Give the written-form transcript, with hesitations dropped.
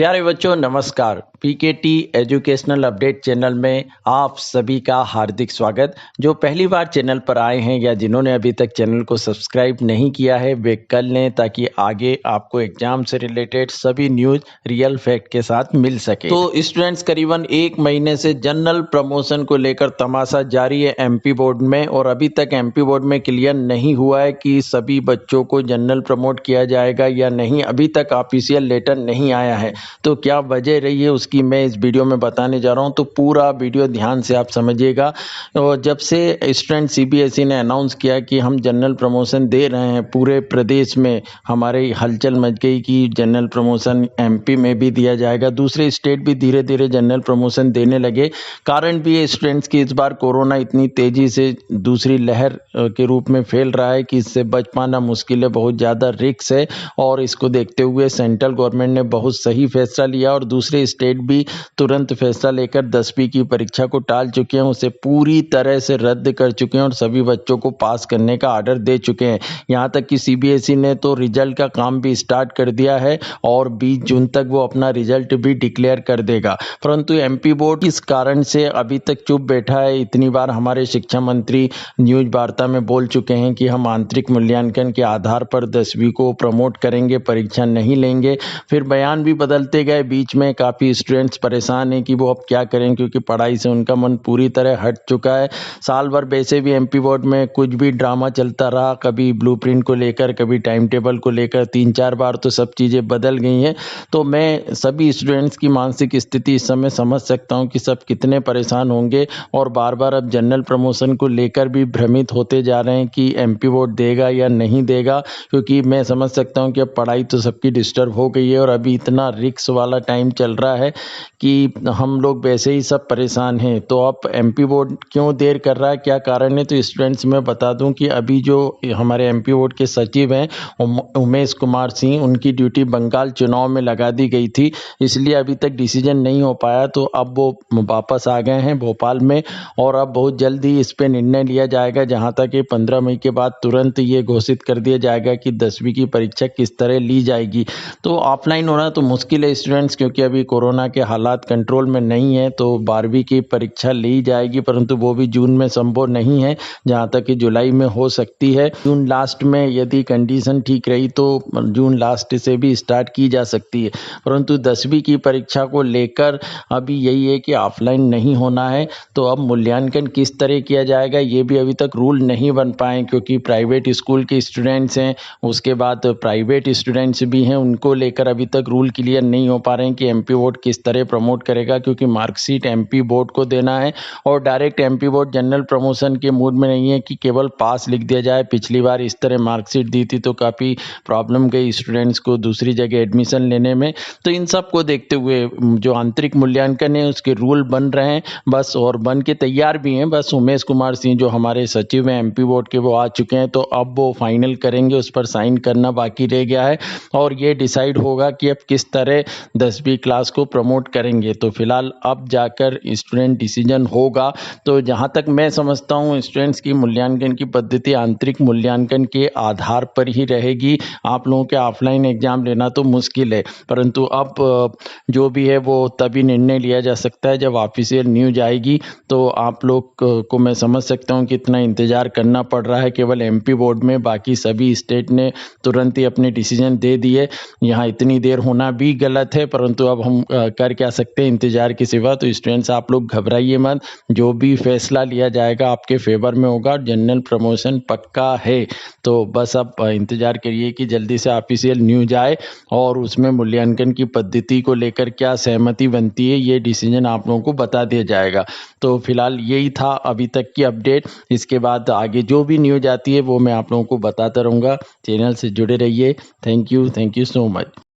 प्यारे बच्चों नमस्कार। पीकेटी एजुकेशनल अपडेट चैनल में आप सभी का हार्दिक स्वागत। जो पहली बार चैनल पर आए हैं या जिन्होंने अभी तक चैनल को सब्सक्राइब नहीं किया है वे कर लें ताकि आगे आपको एग्जाम से रिलेटेड सभी न्यूज़ रियल फैक्ट के साथ मिल सके। तो स्टूडेंट्स करीबन 1 महीने से जनरल प्रमोशन को लेकर तमाशा जारी है एमपी बोर्ड में, और अभी तक एमपी बोर्ड में क्लियर नहीं हुआ है कि सभी बच्चों को जनरल प्रमोट किया जाएगा या नहीं। अभी तक ऑफिशियल लेटर नहीं आया है। तो क्या वजह रही है उसकी मैं इस वीडियो में बताने जा रहा हूं, तो पूरा वीडियो ध्यान से आप समझिएगा। और जब से स्टूडेंट सीबीएसई ने अनाउंस किया कि हम जनरल प्रमोशन दे रहे हैं पूरे प्रदेश में, हमारे हलचल मच गई कि जनरल प्रमोशन एमपी में भी दिया जाएगा, दूसरे स्टेट भी धीरे धीरे जनरल प्रमोशन देने लगे। कारण भी है स्टूडेंट्स की इस बार कोरोना इतनी तेजी से दूसरी लहर के रूप में फैल रहा है कि इससे बच पाना मुश्किल है, बहुत ज़्यादा रिस्क है। और इसको देखते हुए सेंट्रल गवर्नमेंट ने बहुत सही फैसला लिया और दूसरे स्टेट भी तुरंत फैसला लेकर 10वीं की परीक्षा को टाल चुके हैं, उसे पूरी तरह से रद्द कर चुके हैं और सभी बच्चों को पास करने का आर्डर दे चुके हैं। यहाँ तक कि सीबीएसई ने तो रिजल्ट का काम भी स्टार्ट कर दिया है और 20 जून तक वो अपना रिजल्ट भी डिक्लेयर कर देगा। परंतु एमपी बोर्ड इस कारण से अभी तक चुप बैठा है। इतनी बार हमारे शिक्षा मंत्री न्यूज वार्ता में बोल चुके हैं कि हम आंतरिक मूल्यांकन के आधार पर 10वीं को प्रमोट करेंगे, परीक्षा नहीं लेंगे। फिर बयान भी बदलते गए, बीच में काफ़ी स्टूडेंट्स परेशान हैं कि वो अब क्या करें क्योंकि पढ़ाई से उनका मन पूरी तरह हट चुका है। साल भर वैसे भी एमपी बोर्ड में कुछ भी ड्रामा चलता रहा, कभी ब्लूप्रिंट को लेकर, कभी टाइम टेबल को लेकर, 3-4 बार तो सब चीज़ें बदल गई हैं। तो मैं सभी स्टूडेंट्स की मानसिक स्थिति इस समय समझ सकता हूँ कि सब कितने परेशान होंगे और बार बार अब जनरल प्रमोशन को लेकर भी भ्रमित होते जा रहे हैं कि एमपी बोर्ड देगा या नहीं देगा। क्योंकि मैं समझ सकता हूँ कि अब पढ़ाई तो सबकी डिस्टर्ब हो गई है और अभी इतना रिस्क वाला टाइम चल रहा है कि हम लोग वैसे ही सब परेशान हैं। तो अब एमपी बोर्ड क्यों देर कर रहा है, क्या कारण है, तो स्टूडेंट्स मैं बता दूं कि अभी जो हमारे एमपी बोर्ड के सचिव हैं उमेश कुमार सिंह, उनकी ड्यूटी बंगाल चुनाव में लगा दी गई थी, इसलिए अभी तक डिसीजन नहीं हो पाया। तो अब वो वापस आ गए हैं भोपाल में और अब बहुत जल्दी इस पर निर्णय लिया जाएगा, जहाँ तक कि 15 मई के बाद तुरंत ये घोषित कर दिया जाएगा कि 10वीं की परीक्षा किस तरह ली जाएगी। तो ऑफलाइन होना तो मुश्किल है स्टूडेंट्स, क्योंकि अभी कोरोना के हालात कंट्रोल में नहीं है। तो 12वीं की परीक्षा ली जाएगी, परंतु वो भी जून में संभव नहीं है, जहाँ तक कि जुलाई में हो सकती है। जून लास्ट में यदि कंडीशन ठीक रही तो जून लास्ट से भी स्टार्ट की जा सकती है। परंतु 10वीं की परीक्षा को लेकर अभी यही है कि ऑफलाइन नहीं होना है। तो अब मूल्यांकन किस तरह किया जाएगा ये भी अभी तक रूल नहीं बन पाए, क्योंकि प्राइवेट स्कूल के स्टूडेंट्स हैं, उसके बाद प्राइवेट स्टूडेंट्स भी हैं, उनको लेकर अभी तक रूल क्लियर नहीं हो पा रहे हैं कि एमपी बोर्ड किस तरह प्रमोट करेगा। क्योंकि मार्कशीट एमपी बोर्ड को देना है और direct MP board general promotion के मूड में नहीं है कि केवल पास लिख दिया जाए। पिछली बार इस तरह मार्कशीट दी थी तो काफ़ी प्रॉब्लम गई स्टूडेंट्स को दूसरी जगह एडमिशन लेने में। तो इन सब को देखते हुए जो आंतरिक मूल्यांकन है उसके रूल बन रहे हैं बस, और बन के तैयार भी हैं। बस उमेश कुमार सिंह जो हमारे सचिव हैं एमपी बोर्ड के, वो आ चुके हैं, तो अब वो फाइनल करेंगे, उस पर साइन करना बाकी रह गया है और ये डिसाइड होगा कि अब किस तरह 10वीं क्लास को प्रमोट करेंगे। तो फिलहाल अब जाकर स्टूडेंट डिसीजन होगा। तो जहाँ तक मैं समझता हूँ स्टूडेंट्स की मूल्यांकन की पद्धति आंतरिक मूल्यांकन के आधार पर ही रहेगी। आप लोगों के ऑफलाइन एग्जाम लेना तो मुश्किल है, परंतु अब जो भी है वो तभी निर्णय लिया जा सकता है जब ऑफिशियल न्यूज आएगी। तो आप लोग को मैं समझ सकता हूँ कि इतना इंतजार करना पड़ रहा है केवल एमपी बोर्ड में, बाकी सभी स्टेट ने तुरंत ही अपने डिसीजन दे दिए। यहाँ इतनी देर होना भी गलत है, परंतु अब हम कर क्या सकते हैं इंतजार के सिवा। तो स्टूडेंट्स आप लोग घबराइए मत, जो भी फैसला लिया जाएगा आपके फेवर में होगा, जनरल प्रमोशन पक्का है। तो बस अब इंतजार करिए कि जल्दी से ऑफिशियल न्यूज आए और उसमें मूल्यांकन की पद्धति को लेकर क्या सहमति बनती है ये डिसीजन आप लोगों को बता दिया जाएगा। तो फिलहाल यही था अभी तक की अपडेट। इसके बाद आगे जो भी न्यूज आती है वो मैं आप लोगों को बताता रहूँगा। चैनल से जुड़े रहिए। Thank you so much.